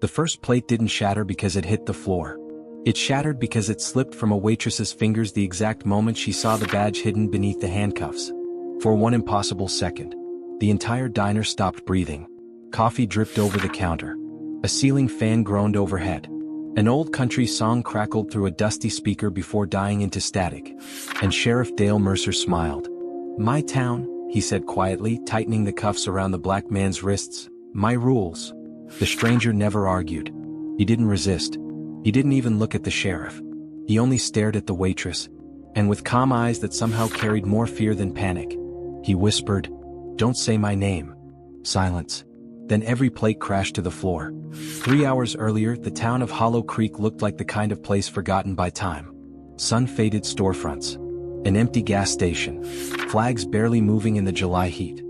The first plate didn't shatter because it hit the floor. It shattered because it slipped from a waitress's fingers the exact moment she saw the badge hidden beneath the handcuffs. For one impossible second, the entire diner stopped breathing. Coffee dripped over the counter. A ceiling fan groaned overhead. An old country song crackled through a dusty speaker before dying into static. And Sheriff Dale Mercer smiled. "My town," he said quietly, tightening the cuffs around the black man's wrists. "My rules." The stranger never argued. He didn't resist. He didn't even look at the sheriff. He only stared at the waitress. And with calm eyes that somehow carried more fear than panic, he whispered, "Don't say my name." Silence. Then every plate crashed to the floor. 3 hours earlier, the town of Hollow Creek looked like the kind of place forgotten by time. Sun-faded storefronts. An empty gas station. Flags barely moving in the July heat.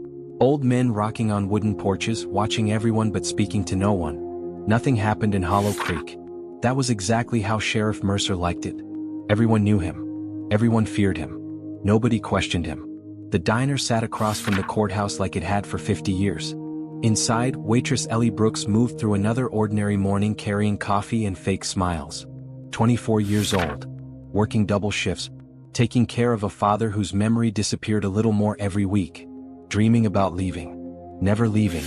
Old men rocking on wooden porches, watching everyone but speaking to no one. Nothing happened in Hollow Creek. That was exactly how Sheriff Mercer liked it. Everyone knew him. Everyone feared him. Nobody questioned him. The diner sat across from the courthouse like it had for 50 years. Inside, waitress Ellie Brooks moved through another ordinary morning carrying coffee and fake smiles. 24 years old. Working double shifts. Taking care of a father whose memory disappeared a little more every week. Dreaming about leaving. Never leaving.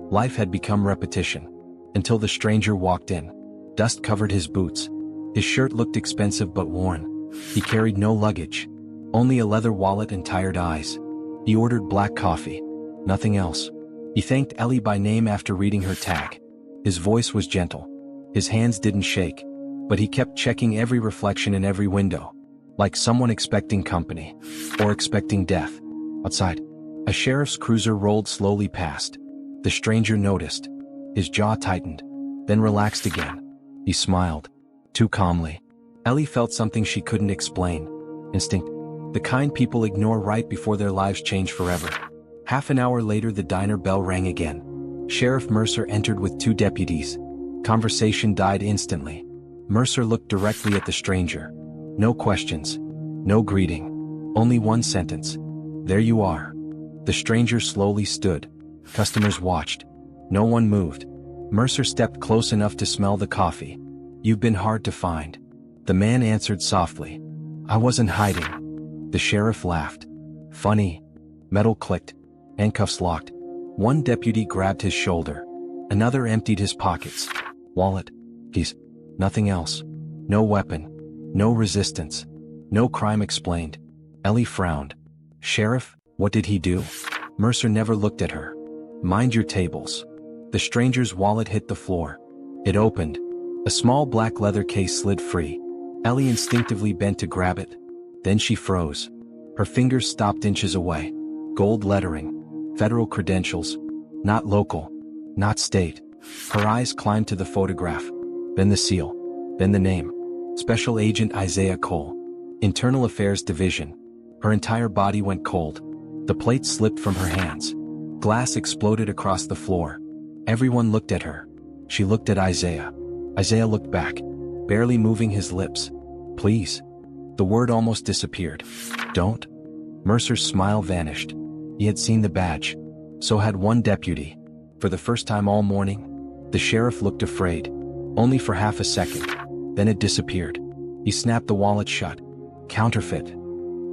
Life had become repetition. Until the stranger walked in. Dust covered his boots. His shirt looked expensive but worn. He carried no luggage. Only a leather wallet and tired eyes. He ordered black coffee. Nothing else. He thanked Ellie by name after reading her tag. His voice was gentle. His hands didn't shake. But he kept checking every reflection in every window. Like someone expecting company. Or expecting death. Outside, a sheriff's cruiser rolled slowly past. The stranger noticed. His jaw tightened. Then relaxed again. He smiled. Too calmly. Ellie felt something she couldn't explain. Instinct. The kind people ignore right before their lives change forever. Half an hour later, the diner bell rang again. Sheriff Mercer entered with 2 deputies. Conversation died instantly. Mercer looked directly at the stranger. No questions. No greeting. Only one sentence. "There you are." The stranger slowly stood. Customers watched. No one moved. Mercer stepped close enough to smell the coffee. "You've been hard to find." The man answered softly. "I wasn't hiding." The sheriff laughed. "Funny." Metal clicked. Handcuffs locked. One deputy grabbed his shoulder. Another emptied his pockets. Wallet. Keys. Nothing else. No weapon. No resistance. No crime explained. Ellie frowned. "Sheriff, what did he do?" Mercer never looked at her. "Mind your tables." The stranger's wallet hit the floor. It opened. A small black leather case slid free. Ellie instinctively bent to grab it. Then she froze. Her fingers stopped inches away. Gold lettering. Federal credentials. Not local. Not state. Her eyes climbed to the photograph. Then the seal. Then the name. Special Agent Isaiah Cole. Internal Affairs Division. Her entire body went cold. The plate slipped from her hands. Glass exploded across the floor. Everyone looked at her. She looked at Isaiah. Isaiah looked back, barely moving his lips. "Please." The word almost disappeared. "Don't." Mercer's smile vanished. He had seen the badge. So had one deputy. For the first time all morning, the sheriff looked afraid. Only for half a second. Then it disappeared. He snapped the wallet shut. Counterfeit.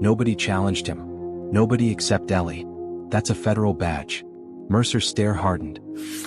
Nobody challenged him. Nobody except Ellie. "That's a federal badge." Mercer's stare hardened.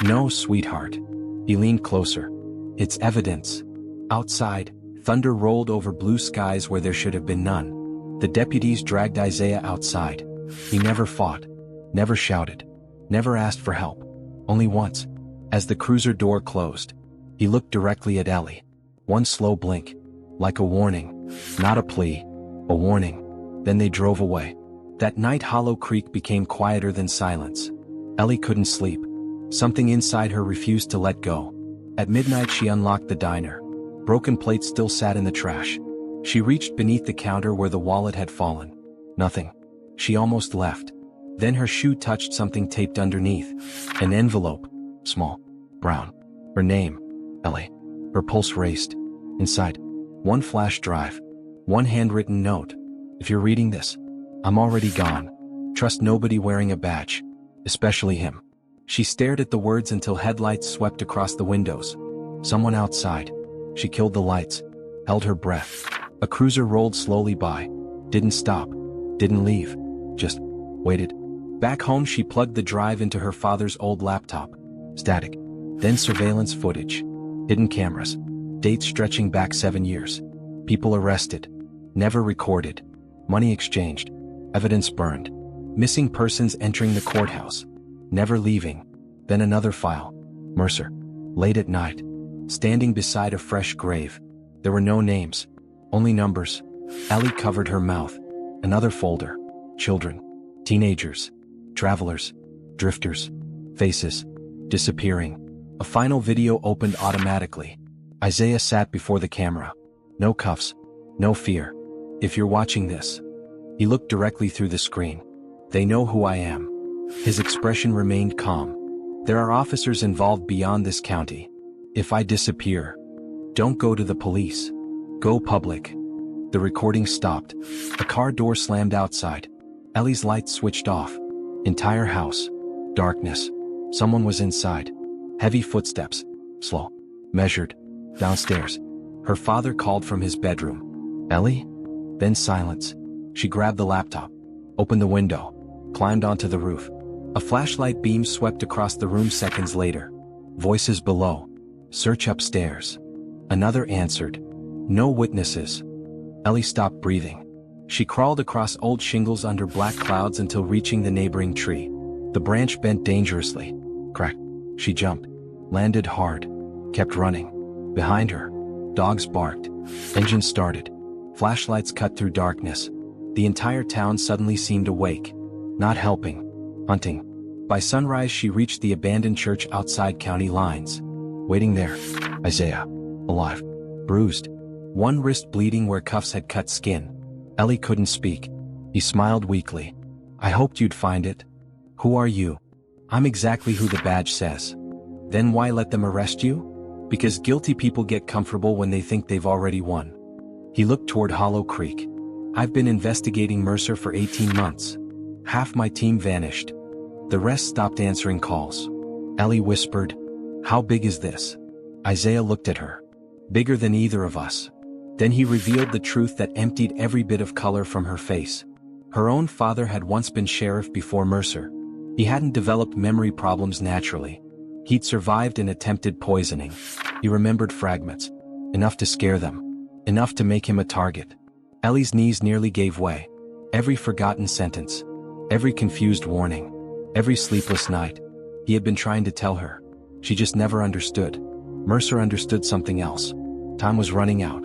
"No, sweetheart." He leaned closer. "It's evidence." Outside, thunder rolled over blue skies where there should have been none. The deputies dragged Isaiah outside. He never fought. Never shouted. Never asked for help. Only once. As the cruiser door closed, he looked directly at Ellie. One slow blink. Like a warning. Not a plea. A warning. Then they drove away. That night Hollow Creek became quieter than silence. Ellie couldn't sleep. Something inside her refused to let go. At midnight she unlocked the diner. Broken plates still sat in the trash. She reached beneath the counter where the wallet had fallen. Nothing. She almost left. Then her shoe touched something taped underneath. An envelope. Small. Brown. Her name. Ellie. Her pulse raced. Inside. One flash drive. One handwritten note. "If you're reading this, I'm already gone. Trust nobody wearing a badge. Especially him." She stared at the words until headlights swept across the windows. Someone outside. She killed the lights, held her breath. A cruiser rolled slowly by. Didn't stop. Didn't leave. Just waited. Back home she plugged the drive into her father's old laptop. Static. Then surveillance footage. Hidden cameras. Dates stretching back 7 years. People arrested. Never recorded. Money exchanged. Evidence burned. Missing persons entering the courthouse. Never leaving. Then another file. Mercer. Late at night. Standing beside a fresh grave. There were no names. Only numbers. Ellie covered her mouth. Another folder. Children. Teenagers. Travelers. Drifters. Faces. Disappearing. A final video opened automatically. Isaiah sat before the camera. No cuffs. No fear. If you're watching this. He looked directly through the screen. They know who I am. His expression remained calm. There are officers involved beyond this county. If I disappear, don't go to the police. Go public. The recording stopped. A car door slammed outside. Ellie's lights switched off. Entire house. Darkness. Someone was inside. Heavy footsteps. Slow. Measured. Downstairs. Her father called from his bedroom. Ellie? Then silence. She grabbed the laptop. Opened the window. Climbed onto the roof. A flashlight beam swept across the room seconds later. Voices below. Search upstairs. Another answered. No witnesses. Ellie stopped breathing. She crawled across old shingles under black clouds until reaching the neighboring tree. The branch bent dangerously. Crack. She jumped. Landed hard. Kept running. Behind her. Dogs barked. Engine started. Flashlights cut through darkness. The entire town suddenly seemed awake. Not helping. Hunting. By sunrise she reached the abandoned church outside county lines. Waiting there. Isaiah. Alive. Bruised. One wrist bleeding where cuffs had cut skin. Ellie couldn't speak. He smiled weakly. I hoped you'd find it. Who are you? I'm exactly who the badge says. Then why let them arrest you? Because guilty people get comfortable when they think they've already won. He looked toward Hollow Creek. I've been investigating Mercer for 18 months. Half my team vanished. The rest stopped answering calls. Ellie whispered, how big is this? Isaiah looked at her. Bigger than either of us. Then he revealed the truth that emptied every bit of color from her face. Her own father had once been sheriff before Mercer. He hadn't developed memory problems naturally. He'd survived an attempted poisoning. He remembered fragments. Enough to scare them. Enough to make him a target. Ellie's knees nearly gave way. Every forgotten sentence. Every confused warning. Every sleepless night. He had been trying to tell her. She just never understood. Mercer understood something else. Time was running out.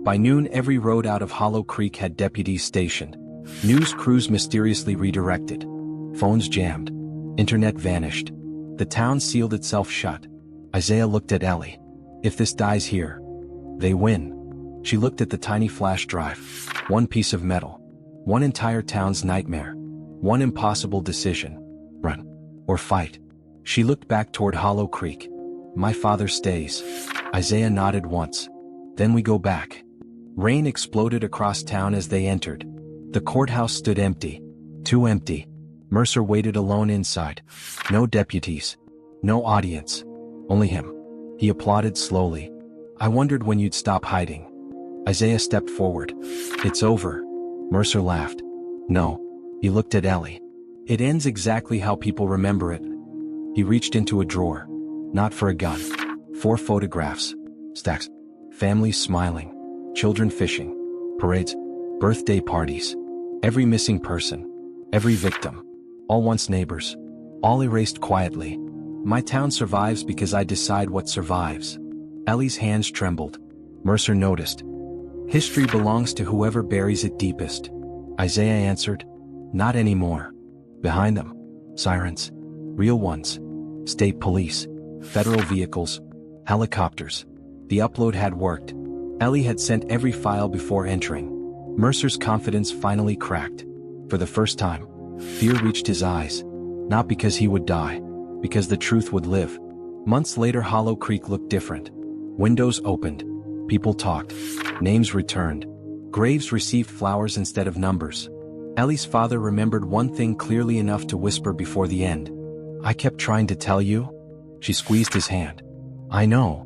By noon every road out of Hollow Creek had deputies stationed. News crews mysteriously redirected. Phones jammed. Internet vanished. The town sealed itself shut. Isaiah looked at Ellie. If this dies here, they win. She looked at the tiny flash drive. One piece of metal. One entire town's nightmare. One impossible decision. Run. Or fight. She looked back toward Hollow Creek. My father stays. Isaiah nodded once. Then we go back. Rain exploded across town as they entered. The courthouse stood empty. Too empty. Mercer waited alone inside. No deputies. No audience. Only him. He applauded slowly. I wondered when you'd stop hiding. Isaiah stepped forward. It's over. Mercer laughed. No. He looked at Ellie. It ends exactly how people remember it. He reached into a drawer. Not for a gun. 4 photographs. Stacks. Families smiling. Children fishing. Parades. Birthday parties. Every missing person. Every victim. All once neighbors. All erased quietly. My town survives because I decide what survives. Ellie's hands trembled. Mercer noticed. History belongs to whoever buries it deepest. Isaiah answered. Not anymore. Behind them. Sirens. Real ones. State police. Federal vehicles. Helicopters. The upload had worked. Ellie had sent every file before entering. Mercer's confidence finally cracked. For the first time, fear reached his eyes. Not because he would die. Because the truth would live. Months later Hollow Creek looked different. Windows opened. People talked. Names returned. Graves received flowers instead of numbers. Ellie's father remembered one thing clearly enough to whisper before the end. I kept trying to tell you. She squeezed his hand. I know.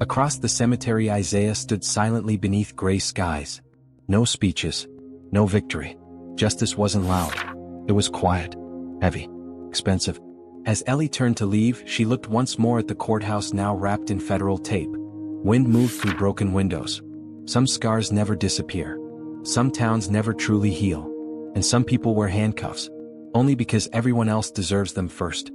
Across the cemetery, Isaiah stood silently beneath gray skies. No speeches. No victory. Justice wasn't loud. It was quiet. Heavy. Expensive. As Ellie turned to leave, she looked once more at the courthouse now wrapped in federal tape. Wind moved through broken windows. Some scars never disappear. Some towns never truly heal. And some people wear handcuffs. Only because everyone else deserves them first.